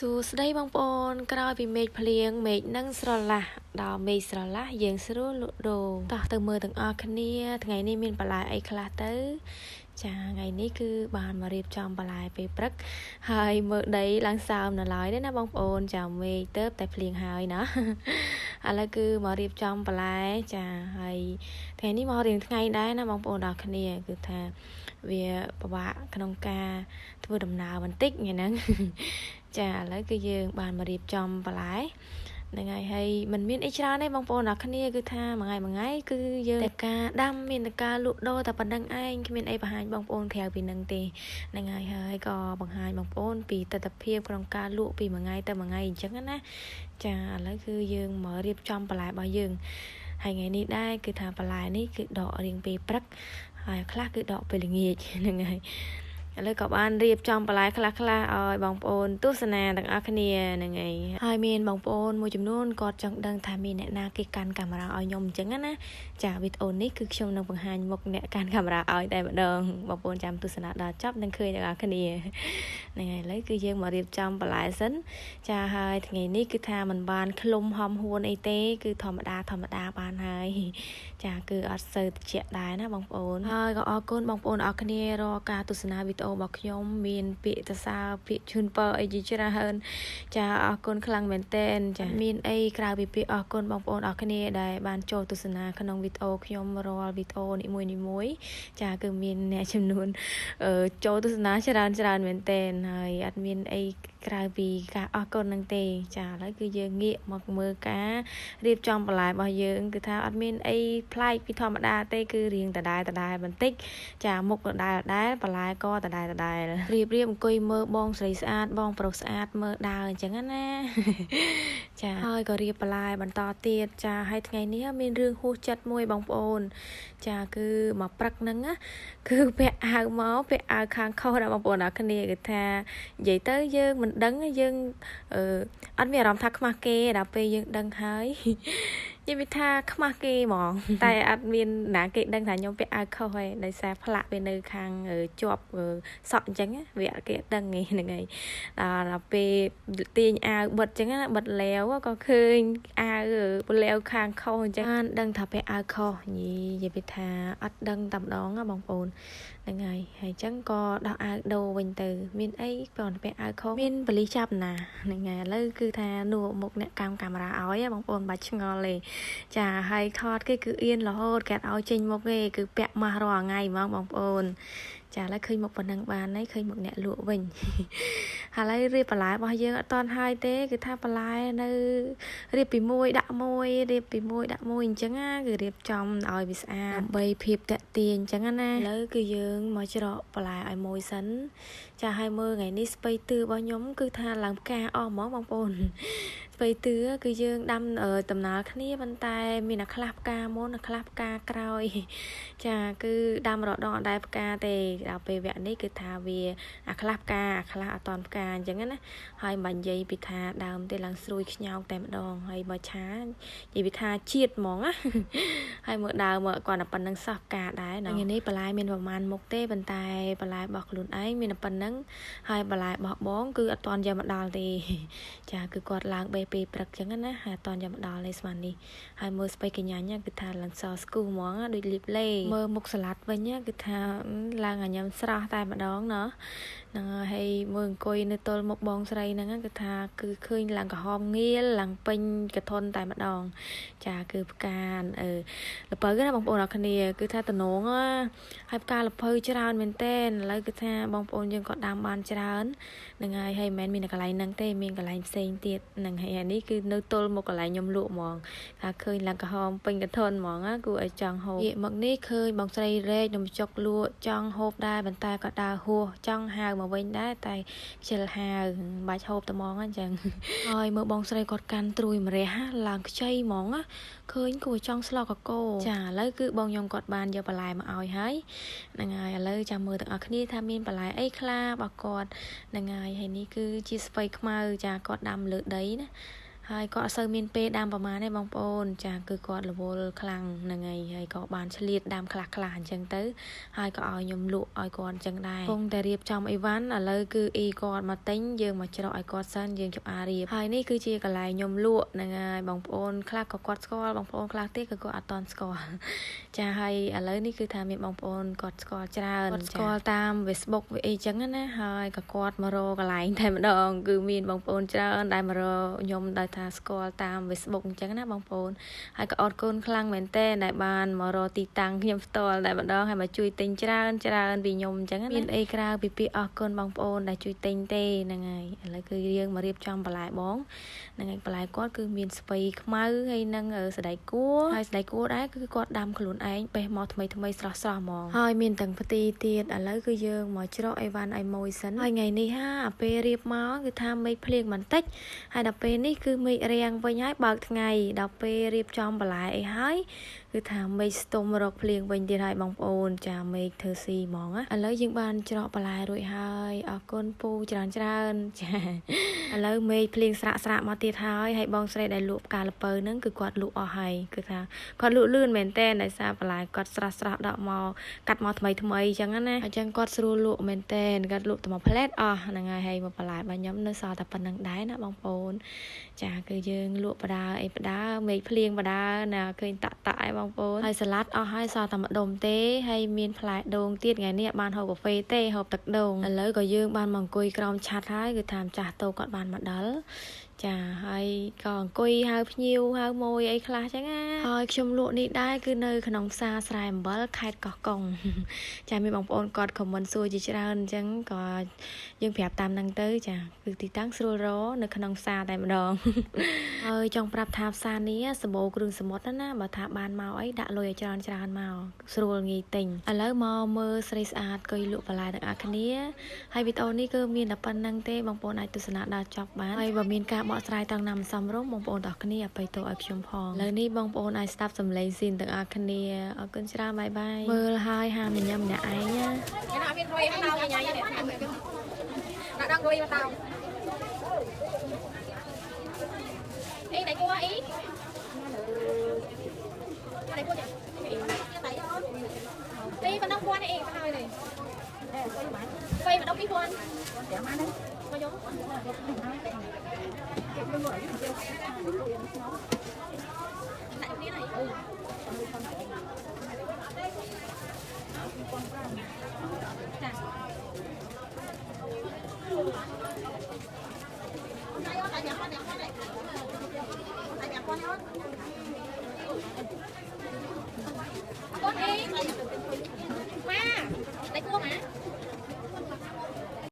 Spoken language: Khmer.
សួស្តីបងប្អូនក្រោយពីមេឃភ្លៀងមេឃនឹងស្រឡះដល់មេឃស្រឡះយើងស្រួលលក់ដូរតោះទៅមើលទាំងអស់គ្នាថ្ងៃនេះមានបន្លែអីខ្លះទៅចាថ្ងៃនេះគឺបានមករៀបចំបន្លែពេលព្រឹកហើយមើលដីឡើងសើមនៅឡើយទេណាបងប្អូនចាមេឃទៅតែភ្លៀងហើយណាឥឡូវគឺមករៀបចំបន្លែចាហើយថ្ងៃនេះមករៀងថ្ងៃដែរណាបងប្អូនដល់គ្នាគឺថាវាពិបាកក្នុងការធ្វើដំណើរបន្តិចថ្ងៃហ្នឹងចាឥឡូវគឺយើងបានមករៀបចំបន្លែហ្នឹងហើយมันមានអីច្រើនទេបងប្អូនអ្នកគ្នាគឺថាមួយថ្ងៃគឺយើងតែការដាំមានតែការលក់ដូរតែប៉ុណ្្នឹងឯងគ្មានអីបង្ហាញបងប្អូនក្រៅពីនឹងទេហ្នឹងហើយក៏បង្ហាញបងប្អូនពីទស្សនវិជ្ជាក្នុងការលក់ពីមួយថ្ងៃទៅមួយថ្ងៃអញ្ចឹងណាចាឥឡូវគឺយើងមករៀបចំបន្លែរបស់យើងហើយថ្ងៃនេះដែរគឺថាបន្លែនេះគឺដករៀងពេលព្រឹកហើយខ្លះគឺដកពេលល្ងាចហ្នឹងហើយឥឡូវក៏បានរៀបចំបន្លែខ្លះៗឲ្យបងប្អូនទស្សនាទាំងអស់គ្នាហ្នឹងហើយមានបងប្អូនមួយចំនួនគាត់ចង់ដឹងថាមានអ្នកណាគេកាន់កាមេរ៉ាឲ្យខ្ញុំអញ្ចឹងណាចាវីដេអូនេះគឺខ្ញុំនឹងបង្ហាញមុខអ្នកកាន់កាមេរ៉ាឲ្យតែម្ដងបងប្អូនចាំទស្សនាដល់ចប់នឹងឃើញទាំងអស់គ្នាហ្នឹងហើយឥឡូវគឺយើងមករៀបចំបន្លែសិនចាហើយថ្ងៃនេះគឺថាมันបានក្លុំហំហួនអីទេគឺធម្មតាបានហើយចាគឺអត់សូវត្រជាក់ដែរណាបងប្អូនហើយក៏អរគុណបងប្អូនអរគ្នារាល់ការទស្សនាវីដេអូរបស់ខ្ញុំមានពាក្យសរសើរពាក្យជូនពរអីច្រើនចាអរគុណខ្លាំងមែនទែនចាមានអីក្រៅពីពាក្យអរគុណបងប្អូនអរគ្នាដែលបានចូលទស្សនាក្នុងវីដេអូខ្ញុំរាល់វីដេអូនីមួយចាគឺមានអ្នកចំនួនចូលទស្សនាច្រើនមែនទែនហើយអត់មានអីក្រៅពីការអរគុណនឹងទេចាឥឡូវគឺយើងងាកមកមើលការរៀបចំបន្លែរបស់យើងគឺថាអត់មានអីប្លែកពីធម្មតាទេគឺរៀងដដែលបន្តិចចាមុខដដែលបន្លែក៏ដដែលរៀបអង្គុយមើលបងស្រីស្អាតបងប្រុសស្អាតមើលដើរអញ្ចឹងណាចាហើយក៏រៀបបន្លែបន្តទៀតចាហើយថ្ងៃនេះមានរឿងហួសចិត្តមួយបងប្អូនចាគឺមកព្រឹកហ្នឹងណាគឺពាក់អាវខាងខុសដល់បងប្អូនអរគ្នាគឺថានិយាយទៅយើងមិនដឹងយើងអត់មានអារម្មណ៍ថាខ្មាស់គេដល់ពេលយើងដឹងហើយនិយាយថាខ្មាស់គេហ្មងតែអត់មានណាគេដឹងថាខ្ញុំពាក់អាវខុសហើយដោយសារផ្លាក់វានៅខាងជាប់សក់អញ្ចឹងវាអត់គេដឹងហ្នឹងហើយដល់ពេលទាញអាវបិទអញ្ចឹងណាបិទលាវក៏ឃើញអាវលាវខាងខុសអញ្ចឹងបានដឹងថាពាក់អាវខុសនិយាយថាអត់ដឹងតែម្ដងណាបងប្អូនហ្នឹងហើយអញ្ចឹងក៏ដោះអាវដូរវិញទៅមានអីបើពាក់អាវខុសមានបលិសចាប់ណាហ្នឹងហើយឥឡូវគឺថានួមុខអ្នកកាមកាមេរ៉ាឲ្យបងប្អូនបាច់ឆ្ងល់ទេចាហើយថតគេគឺអៀនរហូតគេឲ្យចេញមុខគេគឺពាក់ម៉ាស់រាល់ថ្ងៃហ្មងបងប្អូនចាឥឡូវឃើញមុខប៉ុណ្ណឹងបានហើយឃើញមុខអ្នកលក់វិញឥឡូវរៀបបន្លែរបស់យើងអត់តន់ហើយទេគឺថាបន្លែនៅរៀបពីមួយដាក់មួយអញ្ចឹងណាគឺរៀបចំឲ្យវាស្អាតដើម្បីភាពតាក់ទាញអញ្ចឹងណាឥឡូវគឺយើងមកច្រកបន្លែឲ្យមួយសិនចាឲ្យមើលថ្ងៃនេះស្ពៃទឿរបស់ខ្ញុំគឺថាឡើងផ្កាអស់ហ្មងបងប្អូនស្ពៃទឿគឺយើងដាំដំណើរគ្នាប៉ុន្តែមានអ្នកខ្លះផ្កាមុនអ្នកខ្លះផ្កាក្រោយចាគឺដាំរដងអត់ដែរផ្កាទេដល់ពេលវគ្គនេះគឺថាវាអាខ្លះផ្កាអាខ្លះអត់តន់ផ្កាអញ្ចឹងណាហើយមិននិយាយពីថាដើមទេឡើងស្រួយខ្ញោកតែម្ដងហើយបើឆានិយាយពីថាជាតិហ្មងណាហើយមើលដើមគាត់តែប៉ុណ្្នឹងសោះផ្កាដែរថ្ងៃនេះបន្លែមានប្រមាណមុខទេប៉ុន្តែបន្លែរបស់ខ្លួនឯងមានតែប៉ុណ្្នឹងហើយបន្លែរបស់បងគឺអត់តន់យកមកដល់ទេចាគឺគាត់ឡើងបេះពេលព្រឹកអញ្ចឹងណាហើយអត់តន់យកមកដល់ទេស្មាននេះហើយមើលស្ពៃកញ្ញាញគឺថាឡើងសស្គូហ្មងដូចលីបលេមើលមុខសាឡាត់វិញគឺថាឡើងញ៉ាំស្រស់តែម្ដងណោះហ្នឹងហើយមើលអង្គុយនៅទល់មុខបងស្រីហ្នឹងគឺថាគឺឃើញឡើងក្រហមងាលឡើងពេញកធនតែម្ដងចាគឺផ្កាល្ពៅណាបងប្អូនអរគ្នាគឺថាតំណងហើយផ្កាល្ពៅច្រើនមែនតើឥឡូវគឺថាបងប្អូនយើងក៏ដាំបានច្រើនហ្នឹងហើយមិនមែនមានកន្លែងហ្នឹងទេមានកន្លែងផ្សេងទៀតហ្នឹងហើយនេះគឺនៅទល់មុខកន្លែងខ្ញុំលក់ហ្មងថាឃើញឡើងក្រហមពេញកធនហ្មងគួរឲ្យចង់ហូបមកនេះឃើញបងស្រីរែកនំចុកលក់ចង់ហូបដែរប៉ុន្តែក៏ដើរហួសចង់ហៅមកវិញដែរតែខ្ជិលហៅបាច់ហូបតែហ្មងអញ្ចឹងហើយមើលបងស្រីគាត់កាន់ត្រួយម្រះឡើងខ្ចីហ្មងឃើញគួរចង់ស្លកកកោចាឥឡូវគឺបងខ្ញុំគាត់បានយកបន្លែមកឲ្យហើយហ្នឹងហើយឥឡូវចាំមើលទាំងអស់គ្នាថាមានបន្លែអីខ្លះរបស់គាត់ហ្នឹងហើយនេះគឺជាស្ពៃខ្មៅចាគាត់ដាំលើដីណាហ ហើយគាត់អត់សូវមានពេលដាំប្រហែលទេបងប្អូនចាគឺគាត់រវល់ខ្លាំងហ្នឹងហើយក៏បានឆ្លៀតដាំខ្លះអញ្ចឹងទៅហើយក៏ឲ្យខ្ញុំលក់ឲ្យគាត់អញ្ចឹងដែរគង់តែរៀបចំអីវ៉ាន់ឥឡូវគឺអ៊ីគាត់មកទិញយើងមកច្រកឲ្យគាត់សិនយើងចាប់អារៀបហើយនេះគឺជាកន្លែងខ្ញុំលក់ហ្នឹងហើយបងប្អូនខ្លះក៏គាត់ស្គាល់បងប្អូនខ្លះទៀតក៏គាត់អត់តន់ស្គាល់ចាហើយឥឡូវនេះគឺថាមានបងប្អូនគាត់ស្គាល់ច្រើនគាត់ស្គាល់តាម Facebook វាអីចឹងណាហើយក៏គាត់មករកកន្លែងតែម្ដងគឺមានបងប្អូនច្រើនដែលមករកខ្ញុំដែលថាស្គាល់តាម Facebook អញ្ចឹងណាបងប្អូនហើយក៏អរគុណខ្លាំងមែនតើដែលបានមករកទីតាំងខ្ញុំផ្ទាល់តែម្ដងហើយមកជួយទិញច្រើនពីខ្ញុំអញ្ចឹងណាមានអីក្រៅពីពាក្យអរគុណបងប្អូនដែលជួយទិញទេហ្នឹងហើយឥឡូវគឺយើងមករៀបចំបន្លែបងហ្នឹងហើយបន្លែគាត់គឺមានស្ពៃខ្មៅហើយនឹងសណ្តែកគួរហើយសណ្តែកគួរដែរគឺគាត់ដាំខ្លួនឯងបេះមកថ្មីស្រស់ហ្មងហើយមានទាំងផ្ទីទៀតឥឡូវគឺយើងមកច្រកអីវ៉ាន់ឲ្យម៉ួយសិនហើយថ្ងៃនេះអាពេលរៀបមកគឺថាមេឃភ្លៀងបន្តិចហើយដល់ពេលនេះគឺមេឃរាំងវិញហើយបើកថ្ងៃដល់ពេលរៀបចំបន្លែអីហើយគឺថាមេឃស្ទុំរកភ្លៀងវិញទៀតហើយបងប្អូនចាមេឃធ្វើស៊ីហ្មងឥឡូវយើងបានច្រកបន្លែរួចហើយអរគុណពូច្រើនចាឥឡូវមេឃភ្លៀងស្រាក់មកទៀតហើយបងស្រីដែលលក់ផ្កាល្ពៅហ្នឹងគឺគាត់លក់អស់ហើយគឺថាគាត់លក់លឿនមែនតើដោយសារបន្លែគាត់ស្រស់ដកមកកាត់មកថ្មីអញ្ចឹងណាអញ្ចឹងគាត់ស្រួលលក់មែនតើគាត់លក់តែមួយផ្លែតអស់ហ្នឹងហើយមកបន្លែរបស់ខ្ញុំនៅសល់តែប៉ុណ្្នឹងដែរណាបងប្អូនចាគឺយើងលក់បដាមេឃភ្លៀងបដាណាឃើញតាក់ឯបងប្អូនហើយសាឡាត់អស់ហើយសល់តែម្ដុំទេហើយមានផ្លែដូងទៀតថ្ងៃនេះបានហូបកាហ្វេទេហូបទឹកដូងឥឡូវក៏យើងបានមកអង្គុយក្រោមឆ័ត្រហើយគឺថាម្ចាស់តូគាត់បានមកដល់ចាហើយក៏អង្គុយហៅភ្ញៀវហៅម៉ួយអីខ្លះចឹងណាហើយខ្ញុំលក់នេះដែរគឺនៅក្នុងផ្សារស្រែអំបិលខេត្តកោះកុងចាមានបងប្អូនគាត់ខមមិនសួរជាច្រើនអញ្ចឹងក៏យើងប្រាប់តាមហ្នឹងទៅចាគឺទីតាំងស្រួលរនៅក្នុងផ្សារតែម្ដងហើយចង់ប្រាប់ថាផ្សារនេះសម្បូរគ្រឿងសមុទ្រណាបើថាបានមកអីដាក់លុយឲ្យច្រើនមកស្រួលងាយទិញឥឡូវមកមើលស្រីស្អាតក៏លក់បន្លែទាំងអស់គ្នាហើយវីដេអូនេះគឺមានតែប៉ុណ្្នឹងទេបងប្អូនអាចទស្សនាដល់ចប់បានហើយបើមានការបកស្រាយទាំងណាំសំរុំបងប្អូនទាំងគ្នាអបិយទោសឲ្យខ្ញុំផងឥឡូវនេះបងប្អូនអាចស្ដាប់សំឡេងស៊ីនទាំងអស់គ្នាអរគុណច្រើនបាយមើលហើយហាមញ៉ាំម្នាក់ឯងណាគេអត់មានរួយមកតោញ៉ាំនេះដាក់ដងរួយមកតោអីដៃគួរអីដៃគួរចាអីបណ្ដងពាន់អីមកហើយនេះស្វ័យបណ្ដង2000ចាំមកនេះមកយកដាក់នេះហើយចាcon đi, má, lấy cua mà.